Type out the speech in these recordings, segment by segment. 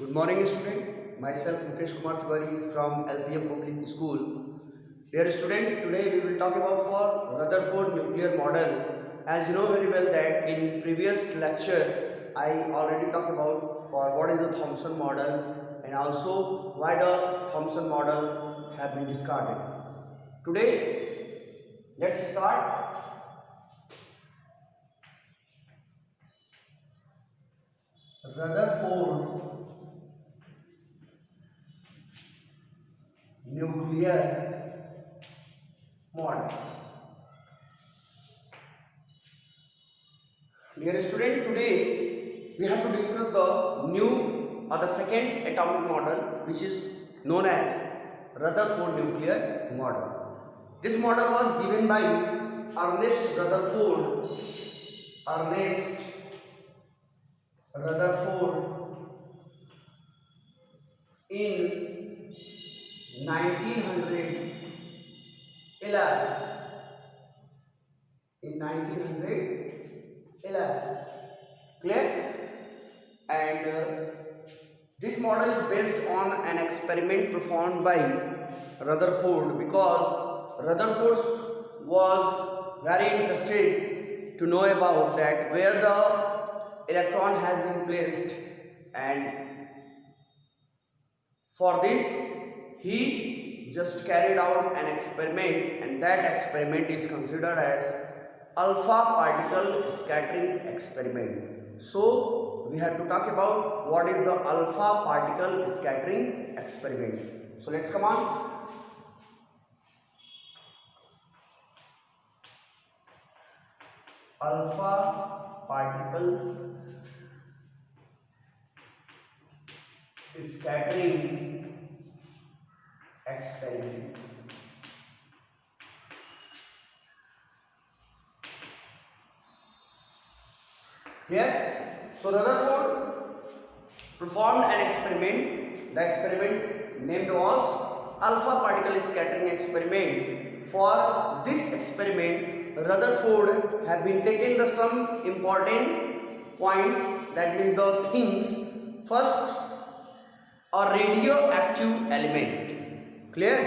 Good morning, student. Myself Mukesh Kumar Tiwari from LPM Public School. Dear student, today we will talk about for Rutherford nuclear model. As you know very well that in previous lecture I already talked about for what is the Thomson model and also why the Thomson model have been discarded. Today, let's start. Rutherford nuclear model. Dear student, today we have to discuss the new or the second atomic model which is known as Rutherford nuclear model. This model was given by Ernest Rutherford. Ernest Rutherford in 1911. In 1911. Clear? And this model is based on an experiment performed by Rutherford because Rutherford was very interested to know about that where the electron has been placed, and for this he just carried out an experiment, and that experiment is considered as alpha particle scattering experiment. So we have to talk about what is the alpha particle scattering experiment. So let's come on. Alpha particle scattering experiment. Here, so Rutherford performed an experiment. The experiment named was alpha particle scattering experiment. For this experiment, Rutherford have been taken the some important points, that means the things. First, a radioactive element. Clear?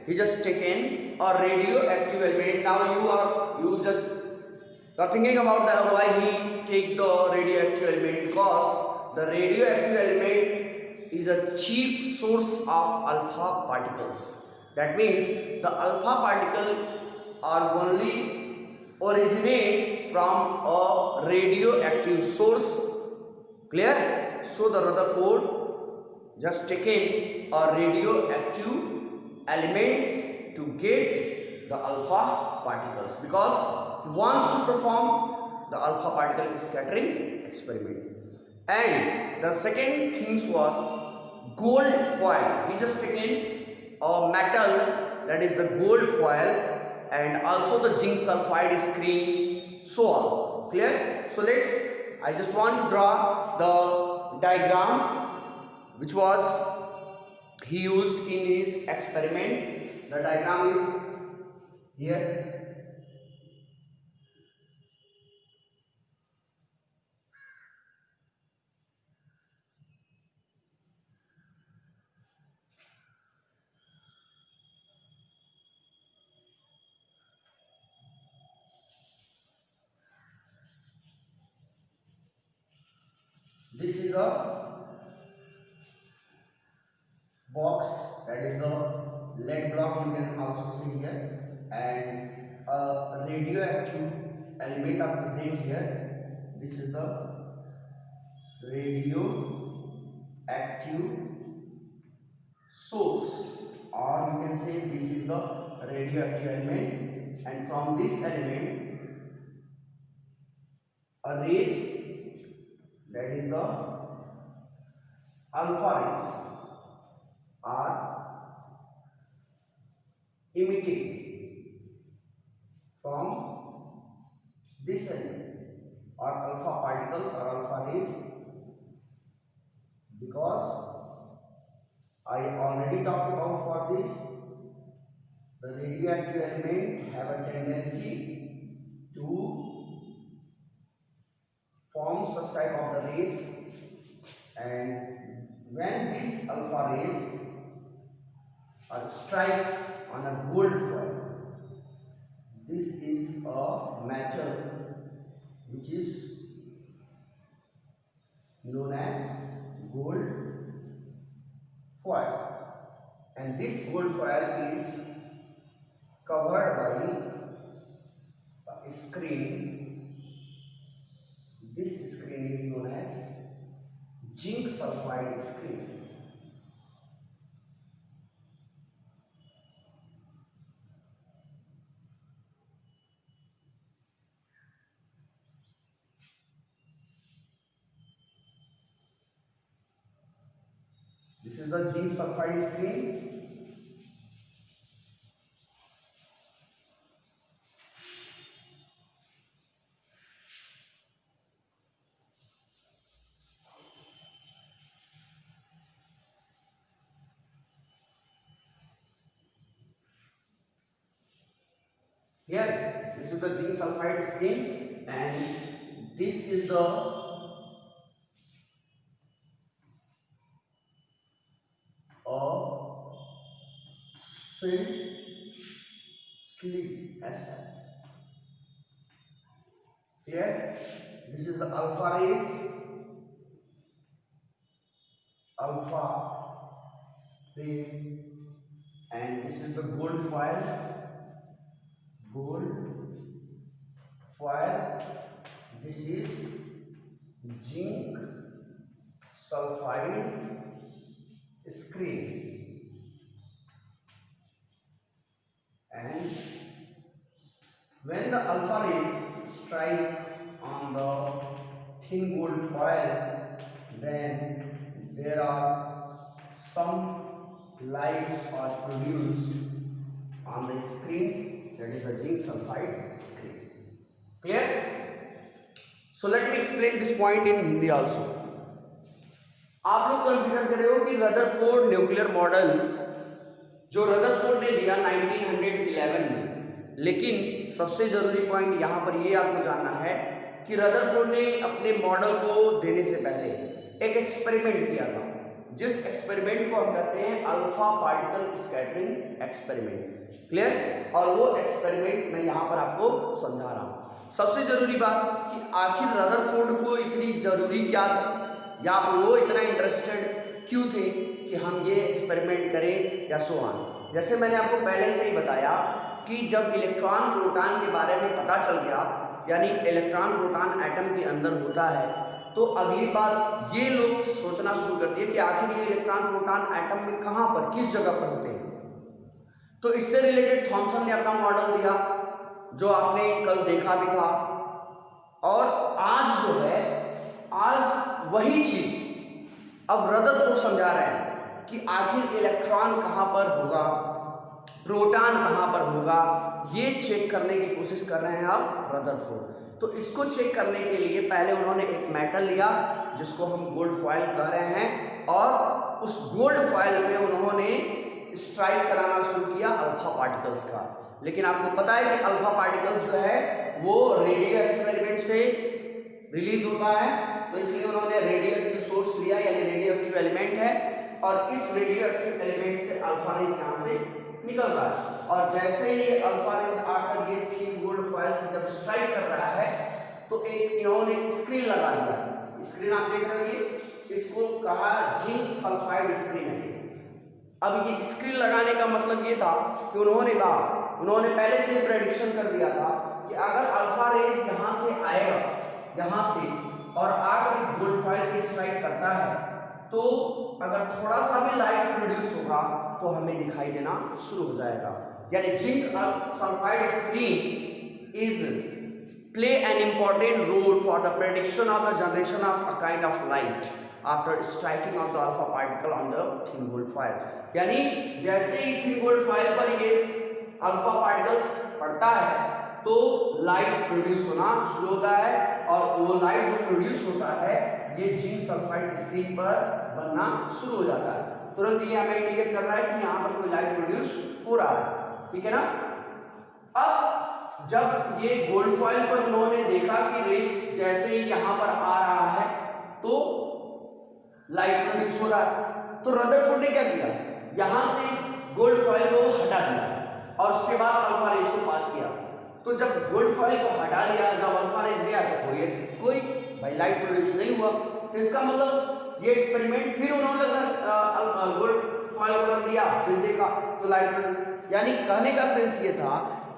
He just taken a radioactive element. Now you are thinking about that why he take the radioactive element, because the radioactive element is a cheap source of alpha particles. That means the alpha particles are only originate from a radioactive source. Clear? So the Rutherford just taken a radioactive elements to get the alpha particles because he wants to perform the alpha particle scattering experiment. And the second things was gold foil. He just taken a metal, that is the gold foil, and also the zinc sulfide screen, so on. Clear? So I just want to draw the diagram which was he used in his experiment. The diagram is here. This is a box, that is the lead block, you can also see here, and a radioactive element are present here. This is the radioactive source, or you can say this is the radioactive element, and from this element a rays, that is the alpha rays, are emitted from this element, or alpha particles or alpha rays, because I already talked about for this, the radioactive element have a tendency to form such type of the rays, and when this alpha rays strikes on a gold foil, this is a metal which is known as gold foil, and this gold foil is covered by a screen. This screen is known as zinc sulfide screen. This is the zinc sulfide screen. Here, this is the zinc sulfide screen, and this is the filled sleeve acid. Clear? This is the alpha rays, alpha ray, and this is the gold foil, this is zinc sulfide screen, and when the alpha rays strike on the thin gold foil, then there are some lights are produced on the screen, that is the zinc sulfide screen. Clear? So let me explain this point in Hindi also. आप लोग consider कर रहे हो कि Rutherford nuclear model जो Rutherford ने दिया 1911 में, लेकिन सबसे जरूरी पॉइंट यहाँ पर ये आपको जानना है कि रदरफोर्ड ने अपने मॉडल को देने से पहले एक एक्सपेरिमेंट किया था, जिस एक्सपेरिमेंट को हम कहते हैं alpha particle scattering experiment. Clear? और वो एक्सपेरिमेंट मैं यहाँ पर आपको समझा रहा हूँ। सबसे जरूरी बात कि आखिर रदरफोर्ड को इतनी जरूरी क्या था, या वो इतना इंटरेस्टेड क्यों थे कि हम ये एक्सपेरिमेंट करें या सो ऑन। जैसे मैंने आपको पहले से ही बताया कि जब इलेक्ट्रॉन प्रोटॉन के बारे में पता चल गया, यानी इलेक्ट्रॉन प्रोटॉन एटम के अंदर होता है, तो अगली बार ये लोग सोचना शुरू कर दिए कि आखिर ये इलेक्ट्रॉन प्रोटॉन एटम में कहाँ पर, किस जगह पर होते हैं। तो इससे रिलेटेड थॉमसन ने अपना मॉडल दिया, जो आपने कल देखा भी था, और आज जो है, आज वही चीज अब रदरफोर्ड समझा रहे हैं कि आखिर इलेक्ट्रॉन कहाँ पर होगा, प्रोटॉन कहाँ पर होगा, ये चेक करने की कोशिश कर रहे हैं अब रदरफोर्ड। तो इसको चेक करने के लिए पहले उन्होंने एक मेटल लिया जिसको हम गोल्ड फॉयल कह रहे हैं, और उस गोल्ड फॉयल पे उन्होंने स्ट्राइक कराना शुरू किया अल्फा पार्टिकल्स का। लेकिन आपको पता है कि अल्फा पार्टिकल्स जो है वो रेडियो एक्टिव एलिमेंट से रिलीज होता है, तो इसलिए उन्होंने रेडियो एक्टिव सोर्स लिया, यानी रेडियो एक्टिव एलिमेंट है, और इस रेडियो एक्टिव एलिमेंट से अल्फा रेज यहाँ से निकल रहा है, और जैसे ये अल्फा रेज आकर ये थिन गोल्ड फॉयल से जब स्ट्राइक कर रहा है, तो एक इन्होंने स्क्रीन लगा दिया। स्क्रीन आप देख रहे हो, ये इसको कहा जिंक सल्फाइड स्क्रीन है। अब ये स्क्रीन लगाने का मतलब ये था कि उन्होंने पहले से प्रेडिक्शन कर दिया था कि अगर अल्फा रेज यहाँ से आएगा, यहाँ से, और आकर इस गोल्ड फॉयल पे स्ट्राइक करता है, तो अगर थोड़ा सा भी लाइट प्रोड्यूस होगा तो हमें दिखाई देना शुरू हो जाएगा। यानी zinc sulphide screen is play an important role for the prediction of the generation of a kind of light after striking of the alpha particle on the thin gold foil. यानी जैसे ही थिन गोल्ड फॉयल पर ये alpha particles पड़ता है तो light produce होना शुरू होता है, और वो लाइट जो प्रोड्यूस होता है ये जिंक सल्फाइड स्क्रीन पर बनना शुरू हो जाता है। तुरंत ये हमें इंडिकेट कर रहा है कि यहाँ पर कोई लाइट प्रोड्यूस हो रहा है। ठीक है ना? अब जब ये गोल्ड फॉयल पर उन्होंने देखा कि रेस जैसे ही यहाँ पर आ रहा है तो लाइट प्रोड्यूस हो हो रहा है। तो रदरफोर्ड ने क्या किया, यहां से इस गोल्ड फॉइल को हटा दिया और उसके बाद अल्फा रेज को पास किया। तो जब गोल्ड फॉइल को हटा लिया, जब अल्फा रेज गया तो कोई भाई लाइट प्रोड्यूस नहीं हुआ। तो इसका मतलब ये एक्सपेरिमेंट फिर उन्होंने गोल्ड फॉइल को रख दिया, फिर देखा तो लाइट, यानी कहने का सेंस ये था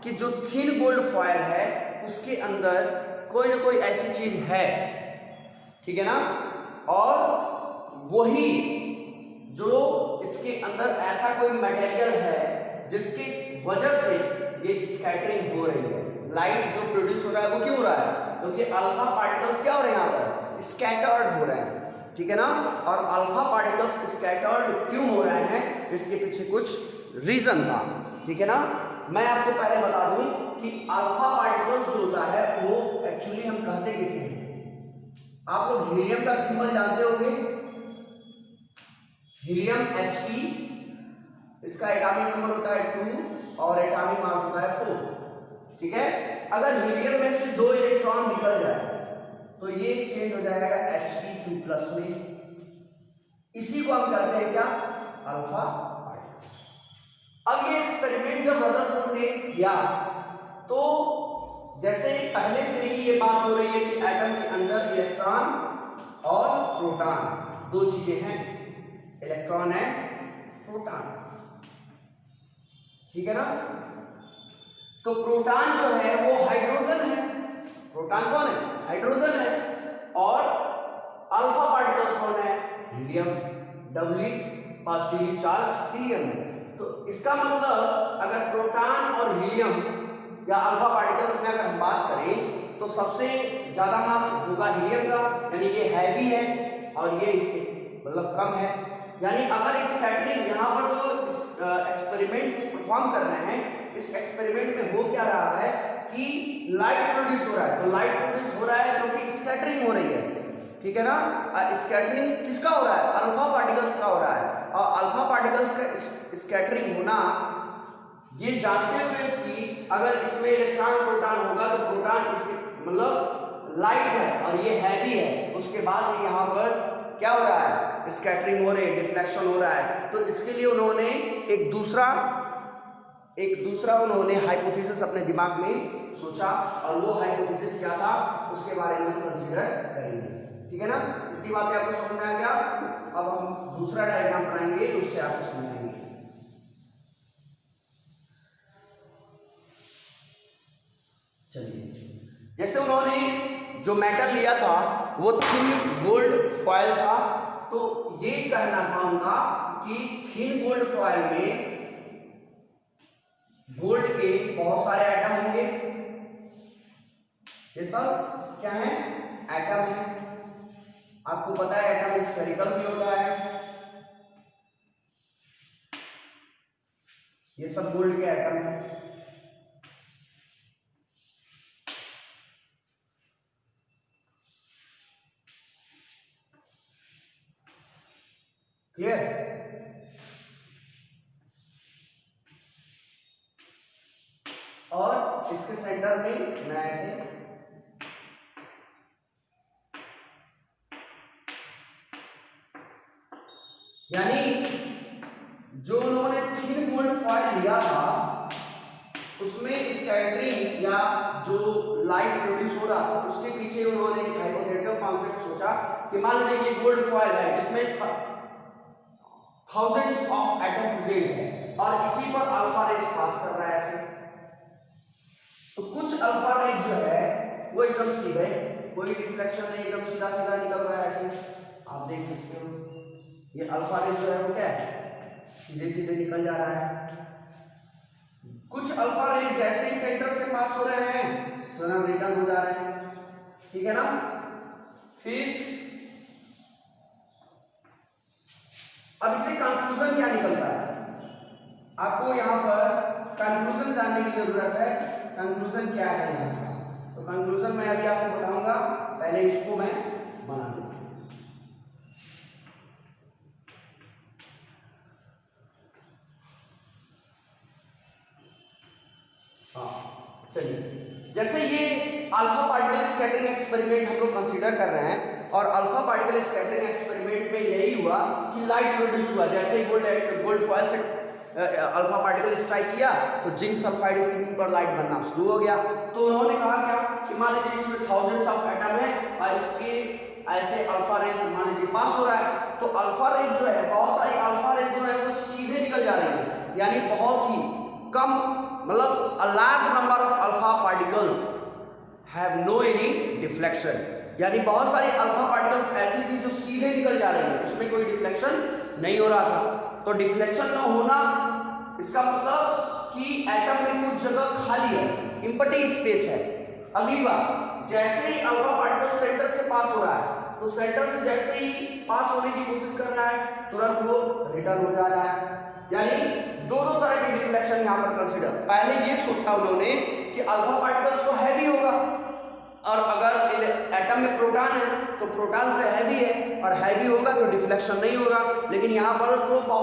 कि जो थिन गोल्ड फॉइल है उसके अंदर कोई ना कोई ऐसी चीज है, ठीक है ना, और वही जो इसके अंदर ऐसा कोई मटेरियल है जिसकी वजह से ये स्कैटरिंग हो रही है। लाइट जो प्रोड्यूस हो रहा है वो क्यों हो रहा है, क्योंकि अल्फा पार्टिकल्स क्या हो रहे हैं यहाँ पर, स्कैटर्ड हो रहे हैं, ठीक है ना। और अल्फा पार्टिकल्स स्कैटर्ड क्यों हो रहे हैं, इसके पीछे कुछ रीजन था, ठीक है ना। मैं आपको पहले बता दूं कि अल्फा पार्टिकल्स जो होता है वो एक्चुअली हम कहते किसे हैं। आप लोग हीलियम का सिंबल जानते होंगे, हीलियम He, इसका एटॉमिक नंबर होता है 2 और एटॉमिक मास होता है 4, ठीक है। अगर हीलियम में से 2 इलेक्ट्रॉन निकल जाए तो ये चेंज हो जाएगा He2+ में, इसी को हम कहते हैं क्या, अल्फा पार्टिकल्स। अब ये एक्सपेरिमेंट जब रदरफोर्ड ने किया तो जैसे पहले से ही ये बात हो रही है कि एटम के अंदर इलेक्ट्रॉन और प्रोटॉन दो चीजें हैं, इलेक्ट्रॉन है प्रोटॉन, ठीक है ना। तो प्रोटॉन जो है वो हाइड्रोजन है, प्रोटॉन कौन है, हाइड्रोजन है, और अल्फा पार्टिकल कौन है, हीलियम, डबली पॉजिटिवली चार्ज हीलियम है। तो इसका मतलब अगर प्रोटॉन और हीलियम या अल्फा पार्टिकल्स में अगर हम बात करें तो सबसे ज्यादा मास होगा हीलियम का, यानी ये हैवी है और ये इससे मतलब कम है। यानी अगर स्कैटरिंग यहाँ पर जो एक्सपेरिमेंट को परफॉर्म कर रहे हैं, इस एक्सपेरिमेंट में हो क्या रहा है कि लाइट प्रोड्यूस हो रहा है। तो लाइट प्रोड्यूस हो रहा है क्योंकि स्कैटरिंग हो रही है, ठीक है ना। स्कैटरिंग किसका हो रहा है, अल्फा पार्टिकल्स का हो रहा है। और अल्फा पार्टिकल्स का स्कैटरिंग होना ये जानते हुए कि अगर इसमें इलेक्ट्रॉन प्रोटॉन होगा तो प्रोटॉन इस मतलब लाइट है और ये हैवी है, उसके बाद भी यहाँ पर क्या हो रहा है, स्कैटरिंग हो रही है, डिफ्लेक्शन हो रहा है। तो इसके लिए उन्होंने एक दूसरा उन्होंने हाइपोथेसिस अपने दिमाग में सोचा, और वो हाइपोथेसिस क्या था उसके बारे में हम कंसीडर करेंगे, ठीक है ना। इतनी बातें आपको समझ में आ गया। अब हम दूसरा डायग्राम बनाएंगे, उससे आपको समझाएंगे। चलिए, जैसे उन्होंने जो मेटल लिया था वो थिन गोल्ड फॉयल था, तो ये कहना था उनका कि थिन गोल्ड फॉयल में गोल्ड के बहुत सारे एटम होंगे। ये सब क्या है, एटम है। आपको पता है एटम स्फेरिकल भी होता है, ये सब गोल्ड के एटम है। क्लियर, और इसके सेंटर में मैं ऐसे यानी जो उन्होंने थिन गोल्ड फॉयल लिया था उसमें स्कैटरिंग या जो लाइट प्रोड्यूस हो रहा था उसके पीछे उन्होंने एक हाइपोथेटिकल कॉन्सेप्ट सोचा कि मान लीजिए ये गोल्ड फॉयल है जिसमें थाउजेंड्स ऑफ एटम प्रेजेंट है और इसी पर अल्फा रेज पास कर रहा है ऐसे। तो कुछ अल्फा रेज जो है वो एकदम सीधे, कोई डिफ्लेक्शन नहीं, एकदम सीधा सीधा निकल रहा है ऐसे, आप देख सकते हो। ये अल्फा रेज जो है वो क्या है, सीधे सीधे निकल जा रहा है। कुछ अल्फा रेज जैसे ही सेंटर से पास हो रहे हैं तो ना रिटर्न हो जा रहे हैं, ठीक है ना। फिर अब इससे कंक्लूजन क्या निकलता है, आपको यहाँ पर कंक्लूजन जानने की जरूरत है। कंक्लूजन क्या है यहाँ का, तो कंक्लूजन मैं अभी आपको बताऊंगा, पहले इसको मैं बना दूं। हाँ चलिए, जैसे ये अल्फा पार्टिकल स्कैटरिंग एक्सपेरिमेंट हम लोग कंसीडर कर रहे हैं, और अल्फा पार्टिकल स्कैटरिंग एक्सपेरिमेंट में यही हुआ कि लाइट प्रोड्यूस हुआ। जैसे ही गोल्ड फॉयल से अल्फा पार्टिकल स्ट्राइक किया तो जिंक सल्फाइड स्क्रीन पर लाइट बनना शुरू हो गया। तो उन्होंने कहा क्या कि मान लीजिए इसमें थाउजेंड्स ऑफ एटम है और इसके ऐसे अल्फा रेज मान लीजिए पास हो रहा है, तो अल्फा रेज जो है, बहुत सारी अल्फा रेज जो है वो सीधे निकल जा रही है, यानी बहुत ही कम, मतलब a large number of alpha particles have no any deflection, यानी बहुत सारी अल्फा पार्टिकल्स ऐसी थी जो सीधे निकल जा रही है, उसमें कोई डिफ्लेक्शन नहीं हो रहा था। तो डिफ्लेक्शन न होना इसका मतलब कि एटम में कुछ जगह खाली है, एम्प्टी स्पेस है। अगली बात, जैसे ही अल्फा पार्टिकल सेंटर से पास हो रहा है तो सेंटर से जैसे ही पास होने की कोशिश कर रहा है तुरंत वो रिटर्न हो जा रहा है, यानी दो तरह की डिफ्लेक्शन यहाँ पर कंसीडर। पहले ये सोचा उन्होंने कि अल्फा पार्टिकल्स तो हैवी होगा और अगर एटम में प्रोटॉन है तो प्रोटॉन से हैवी है और हैवी होगा तो डिफ्लेक्शन नहीं होगा। लेकिन यहाँ पर तो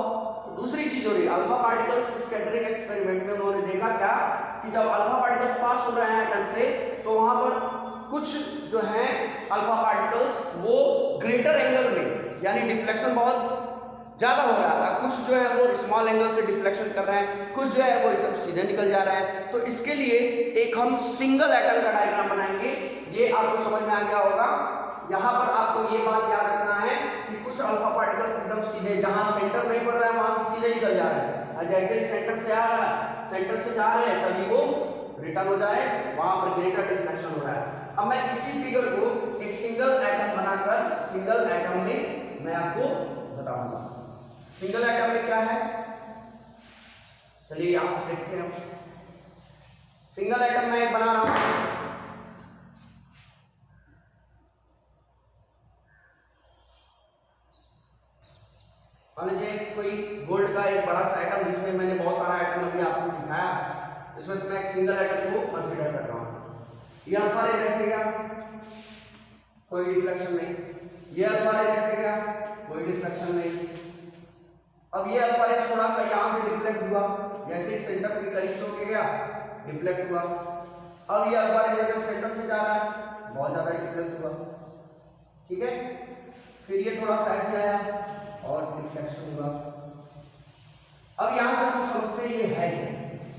दूसरी चीज हो रही है, अल्फा पार्टिकल्स स्कैटरिंग एक्सपेरिमेंट में उन्होंने देखा क्या कि जब अल्फा पार्टिकल्स पास हो रहे हैं एटम से तो वहां पर कुछ जो है अल्फा पार्टिकल्स वो ग्रेटर एंगल में, यानी डिफ्लेक्शन बहुत ज्यादा हो रहा है, कुछ जो है वो स्मॉल एंगल से डिफ्लेक्शन कर रहे हैं, कुछ जो है वो सब सीधे निकल जा रहे हैं। तो इसके लिए एक हम सिंगल एटम का डायग्राम बनाएंगे, ये आपको समझ में आ गया होगा। यहाँ पर आपको ये बात याद रखना है कि कुछ अल्फा पार्टिकल्स एकदम सीधे, जहां सेंटर नहीं पड़ रहा है वहां से सीधे निकल जा रहे हैं, और जैसे ही सेंटर से आ रहा है, सेंटर से जा रहे हैं तभी वो रिटर्न हो जाए, वहां पर ग्रेटर डिफ्लेक्शन हो रहा है। अब मैं इसी फिगर को एक सिंगल एटम बनाकर सिंगल एटम में मैं आपको बताऊंगा। सिंगल एटम में क्या है, चलिए यहां से देखते हैं। सिंगल एटम मैं एक बना रहा हूं, मान लीजिए कोई गोल्ड का एक बड़ा सा एटम, जिसमें मैंने बहुत सारा एटम अभी आपको दिखाया, इसमें से मैं एक सिंगल एटम को कंसीडर कर रहा हूं। ये अल्फा रे कैसे गया, कोई डिफ्लेक्शन नहीं। ये अल्फा रे कैसे गया, कोई डिफ्लेक्शन नहीं। अब ये अल्फा रे थोड़ा सा यहां से डिफ्लेक्ट हुआ, जैसे ही सेंटर के करीब होके गया डिफ्लेक्ट हुआ। अब ये अल्फा रे जब सेंटर से जा रहा है बहुत ज्यादा डिफ्लेक्ट हुआ, ठीक है। फिर ये थोड़ा सा ऐसे आया और डिफ्लेक्शन हुआ। अब यहां से हम समझते हैं ये है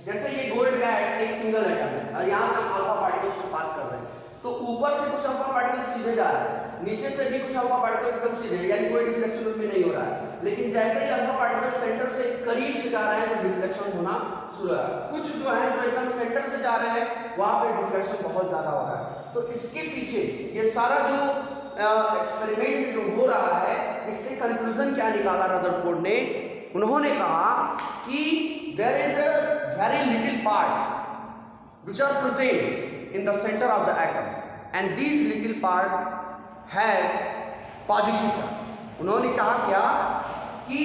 जैसे ये गोल्ड का एक सिंगल एटम है और यहां से हम अल्फा पार्टिकल्स को पास कर रहे हैं, तो ऊपर से कुछ अल्फा पार्टिकल्स सीधे जा रहे हैं, नीचे से भी कुछ अल्फा पार्टिकल एकदम सीधे, यानी कोई डिफ्लेक्शन उनमें नहीं हो रहा है। लेकिन जैसे ही अल्फा पार्टिकल सेंटर से करीब से जा रहे हैं तो डिफ्लेक्शन होना शुरू हो रहा है। कुछ जो है जो एकदम सेंटर से जा रहे हैं वहां पे डिफ्लेक्शन बहुत ज्यादा हो रहा है। तो इसके पीछे ये सारा जो एक्सपेरिमेंट जो हो रहा है, इससे कंक्लूजन क्या निकाला रदरफोर्ड ने, उन्होंने कहा कि there is a very little part which are present in the center of the atom and these little part have positive charge। उन्होंने कहा क्या कि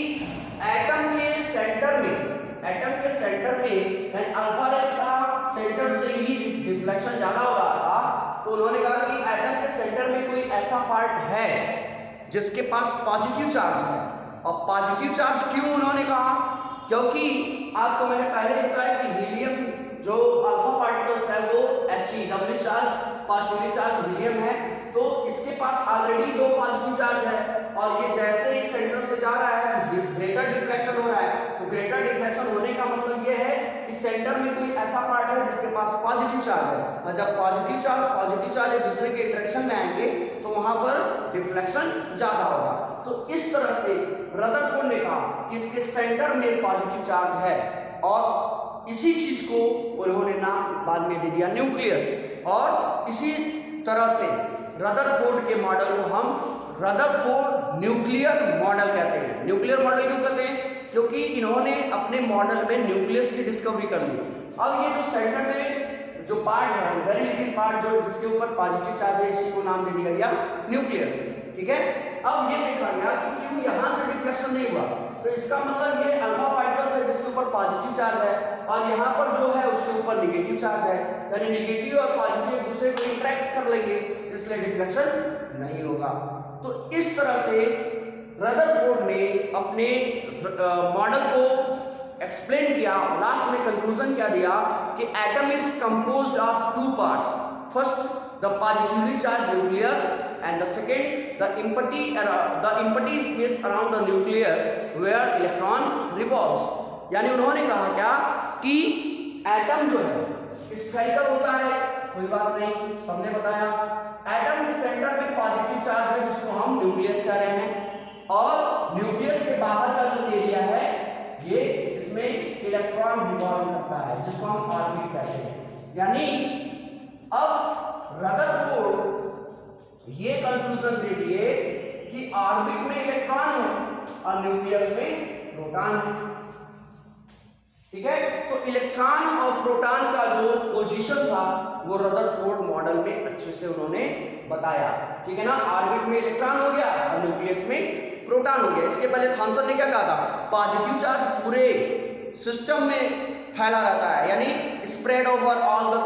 एटम के सेंटर में अल्फा रेस का सेंटर से ही डिफ्लेक्शन ज्यादा हो रहा था, तो उन्होंने कहा कि एटम के सेंटर में कोई ऐसा पार्ट है जिसके पास पॉजिटिव चार्ज है। और पॉजिटिव चार्ज क्यों उन्होंने कहा, क्योंकि आपको मैंने पहले बताया कि हीलियम जो अल्फा पार्टिकल्स है वो He double charge positively charge helium है, तो इसके पास ऑलरेडी दो पॉजिटिव चार्ज है और ये जैसे ही सेंटर से जा रहा है ग्रेटर डिफ्लेक्शन हो रहा है। तो ग्रेटर डिफ्लेक्शन होने का मतलब ये है कि सेंटर में कोई ऐसा पार्ट है जिसके पास पॉजिटिव चार्ज है, और जब पॉजिटिव चार्ज एक दूसरे के इंटरेक्शन में आएंगे तो वहां पर डिफ्लेक्शन ज्यादा होगा। तो इस तरह से रदरफोर्ड ने कहा कि इसके सेंटर में पॉजिटिव चार्ज है और इसी चीज को उन्होंने नाम बाद में दे दिया न्यूक्लियस। और इसी तरह से रदरफोर्ड के मॉडल को हम रदरफोर्ड न्यूक्लियर मॉडल कहते हैं। न्यूक्लियर मॉडल क्यों कहते हैं, क्योंकि इन्होंने अपने मॉडल में न्यूक्लियस की डिस्कवरी कर ली। अब ये जो सेंटर में जो पार्ट है, वेरी लिटिल पार्ट जो जिसके ऊपर पॉजिटिव चार्ज है, इसी को नाम दे दिया गया न्यूक्लियस, ठीक है। अब ये देखा गया कि क्यों यहां से डिफ्लेक्शन नहीं हुआ, तो इसका मतलब ये अल्फा पार्टिकल्स है जिसके ऊपर पॉजिटिव चार्ज है और यहाँ पर जो है उसके ऊपर नेगेटिव चार्ज है, यानी नेगेटिव और पॉजिटिव एक दूसरे को इंटरेक्ट कर लेंगे, इसलिए डिफ्लेक्शन नहीं होगा। तो इस तरह से रदरफोर्ड ने अपने मॉडल को एक्सप्लेन किया, लास्ट में कंक्लूजन क्या दिया कि atom is composed of two parts, first the positively charge nucleus and the second the empty space around the nucleus where electron revolves। यानी उन्होंने कहा क्या कि एटम जो है स्फेरिकल होता है, कोई बात नहीं, सबने बताया। एटम के सेंटर में पॉजिटिव चार्ज है जिसको हम न्यूक्लियस कह रहे हैं, और न्यूक्लियस के बाहर का जो एरिया है ये इसमें इलेक्ट्रॉन रिवॉल्व करता है जिसको हम ऑर्बिट कहते हैं। यानी अब रदरफोर्ड ये कंक्लूजन दे दिए कि ऑर्बिट में इलेक्ट्रॉन है और न्यूक्लियस में प्रोटॉन है। ठीक है, तो इलेक्ट्रॉन और प्रोटॉन का जो पोजीशन था वो रदरफोर्ड मॉडल में अच्छे से उन्होंने बताया। ठीक है ना, ऑर्बिट में इलेक्ट्रॉन हो गया और न्यूक्लियस में प्रोटॉन हो गया। इसके पहले थॉमसन ने क्या कहा था, पॉजिटिव चार्ज पूरे सिस्टम में फैला रहता है, यानी spread over all the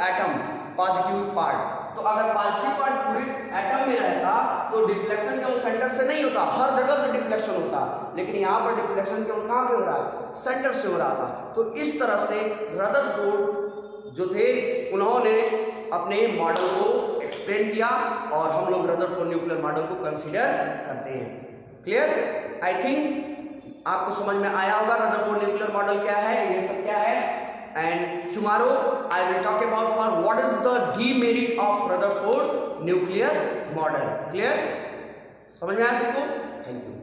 atom positive part. तो अगर पॉजिटिव पार्ट पूरे एटम में रहता तो डिफ्लेक्शन केवल सेंटर से नहीं होता, हर जगह से डिफ्लेक्शन होता, लेकिन यहाँ पर डिफ्लेक्शन केवल कहाँ पे हो रहा है, सेंटर से हो रहा था। तो इस तरह से रदरफोर्ड जो थे उन्होंने अपने मॉडल को एक्सप्लेन किया और हम लोग रदरफोर्ड न्यूक्लियर मॉडल को कंसीडर करते हैं। क्लियर? आई थिंक आपको समझ में आया होगा रदरफोर्ड न्यूक्लियर मॉडल क्या है, ये सब क्या है। And tomorrow I will talk about for what is the demerit of Rutherford nuclear model. Clear? समझ में आया सबको? Thank you.